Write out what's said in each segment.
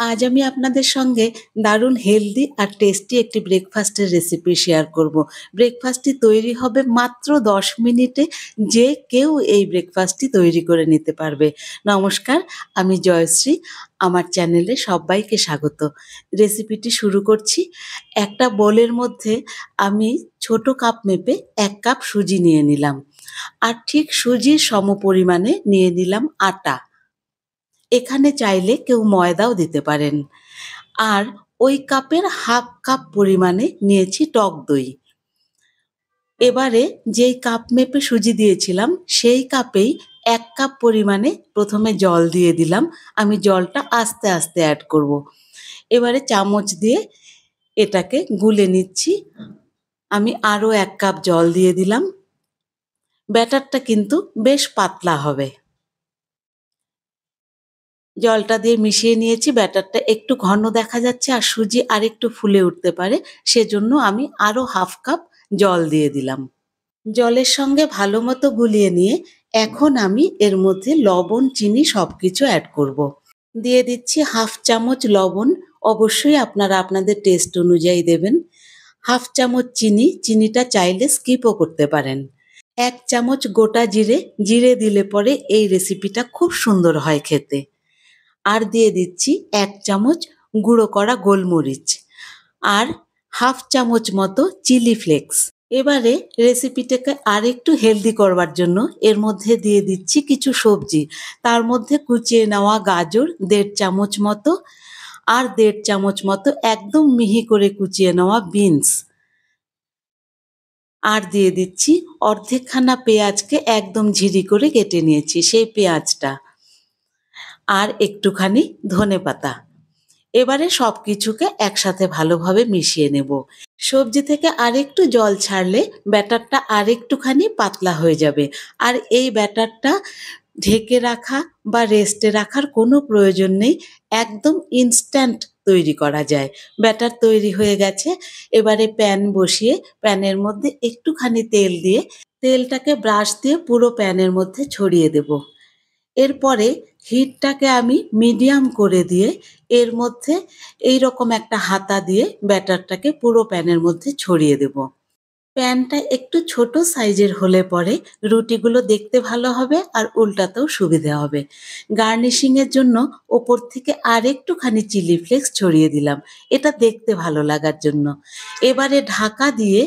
আজ আমি আপনাদের সঙ্গে দারুণ হেলদি আর টেস্টি একটি ব্রেকফাস্টের রেসিপি শেয়ার করব। ব্রেকফাস্টটি তৈরি হবে মাত্র ১০ মিনিটে। যে কেউ এই ব্রেকফাস্টটি তৈরি করে নিতে পারবে। নমস্কার, আমি জয়শ্রী। আমার চ্যানেলে সবাইকে স্বাগত। রেসিপিটি শুরু করছি। একটা বোলের মধ্যে আমি ছোট কাপ মেপে ১ কাপ সুজি নিয়ে নিলাম। আর ঠিক সুজির সমপরিমাণে নিয়ে নিলাম আটা। এখানে চাইলে কেউ ময়দাও দিতে পারেন। আর ওই কাপের হাফ কাপ পরিমাণে নিয়েছি টক দই। এবারে যেই কাপ মেপে সুজি দিয়েছিলাম সেই কাপেই ১ কাপ পরিমাণে প্রথমে জল দিয়ে দিলাম। আমি জলটা আস্তে আস্তে অ্যাড করব। এবারে চামচ দিয়ে এটাকে গুলে নিচ্ছি। আমি আরও ১ কাপ জল দিয়ে দিলাম। ব্যাটারটা কিন্তু বেশ পাতলা হবে। জলটা দিয়ে মিশিয়ে নিয়েছি। ব্যাটারটা একটু ঘন দেখা যাচ্ছে আর সুজি আরেকটু ফুলে উঠতে পারে, সেজন্য আমি আরও হাফ কাপ জল দিয়ে দিলাম। জলের সঙ্গে ভালো মতো গুলিয়ে নিয়ে এখন আমি এর মধ্যে লবণ, চিনি সবকিছু অ্যাড করব। দিয়ে দিচ্ছি হাফ চামচ লবণ। অবশ্যই আপনারা আপনাদের টেস্ট অনুযায়ী দেবেন। হাফ চামচ চিনি, চিনিটা চাইলে স্কিপও করতে পারেন। ১ চামচ গোটা জিরে, জিরে দিলে পরে এই রেসিপিটা খুব সুন্দর হয় খেতে। আর দিয়ে দিচ্ছি ১ চামচ গুঁড়ো করা গোলমরিচ আর হাফ চামচ মতো চিলি ফ্লেক্স। এবারে রেসিপিটাকে আরেকটু হেলদি করবার জন্য এর মধ্যে দিয়ে দিচ্ছি কিছু সবজি। তার মধ্যে কুচিয়ে নেওয়া গাজর ১.৫ চামচ মতো আর ১.৫ চামচ মতো একদম মিহি করে কুচিয়ে নেওয়া বিনস। আর দিয়ে দিচ্ছি অর্ধেকখানা পেঁয়াজকে একদম ঝিরি করে কেটে নিয়েছি সেই পেঁয়াজটা। আর একটুখানি ধনেপাতা। এবারে সবকিছুকে একসাথে ভালোভাবে মিশিয়ে নেব। সবজি থেকে আরেকটু জল ছাড়লে ব্যাটারটা আরেকটুখানি পাতলা হয়ে যাবে। আর এই ব্যাটারটা ঢেকে রাখা বা রেস্টে রাখার কোনো প্রয়োজন নেই। একদম ইনস্ট্যান্ট তৈরি করা যায়। ব্যাটার তৈরি হয়ে গেছে। এবারে প্যান বসিয়ে প্যানের মধ্যে একটুখানি তেল দিয়ে তেলটাকে ব্রাশ দিয়ে পুরো প্যানের মধ্যে ছড়িয়ে দেব। এরপরে হিটটাকে আমি মিডিয়াম করে দিয়ে এর মধ্যে এইরকম একটা হাতা দিয়ে ব্যাটারটাকে পুরো প্যানের মধ্যে ছড়িয়ে দেব। প্যানটা একটু ছোট সাইজের হলে পরে রুটিগুলো দেখতে ভালো হবে আর উল্টাতেও সুবিধে হবে। গার্নিশিংয়ের জন্য ওপর থেকে আরেকটুখানি চিলি ফ্লেক্স ছড়িয়ে দিলাম, এটা দেখতে ভালো লাগার জন্য। এবারে ঢাকা দিয়ে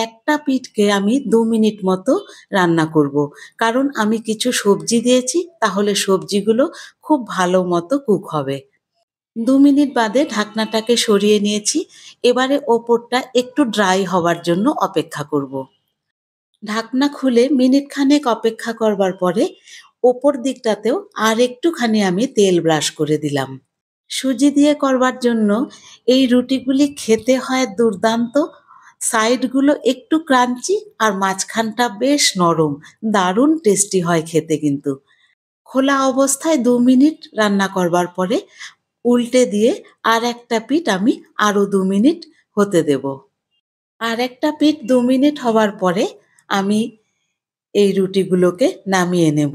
একটা পিঠকে আমি ২ মিনিট মতো রান্না করব। কারণ আমি কিছু সবজি দিয়েছি, তাহলে সবজিগুলো খুব ভালো মতো কুক হবে। ২ মিনিট বাদে ঢাকনাটাকে সরিয়ে নিয়েছি। এবারে ওপরটা একটু ড্রাই হওয়ার জন্য অপেক্ষা করব। ঢাকনা খুলে মিনিট খানেক অপেক্ষা করবার পরে ওপর দিকটাতেও আর একটুখানি আমি তেল ব্রাশ করে দিলাম। সুজি দিয়ে করবার জন্য এই রুটিগুলি খেতে হয় দুর্দান্ত। সাইডগুলো একটু ক্রাঞ্চি আর মাঝখানটা বেশ নরম। দারুণ টেস্টি হয় খেতে কিন্তু। খোলা অবস্থায় ২ মিনিট রান্না করবার পরে উল্টে দিয়ে আরেকটা পিঠ আমি আরও ২ মিনিট হতে দেব। আরেকটা পিঠ ২ মিনিট হওয়ার পরে আমি এই রুটিগুলোকে নামিয়ে নেব।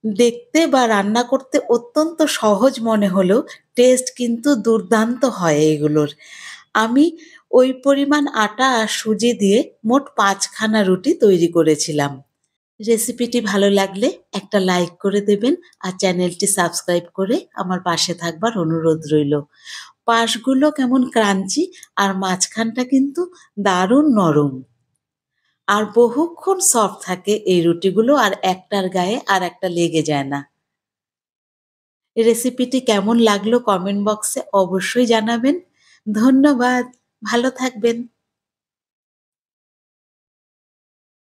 দেখতে বা রান্না করতে অত্যন্ত সহজ মনে হলেও টেস্ট কিন্তু দুর্দান্ত হয় এগুলোর। আমি ওই পরিমাণ আটা আর সুজি দিয়ে মোট ৫ খানা রুটি তৈরি করেছিলাম। রেসিপিটি ভালো লাগলে একটা লাইক করে দেবেন আর চ্যানেলটি সাবস্ক্রাইব করে আমার পাশে থাকবার অনুরোধ রইল। পাশগুলো কেমন ক্রাঞ্চি আর মাঝখানটা কিন্তু দারুণ নরম। আর বহুক্ষণ সফট থাকে এই রুটিগুলো, আর একটার গায়ে আর একটা লেগে যায় না। রেসিপিটি কেমন লাগলো কমেন্ট বক্সে অবশ্যই জানাবেন। ধন্যবাদ। ভালো থাকবেন।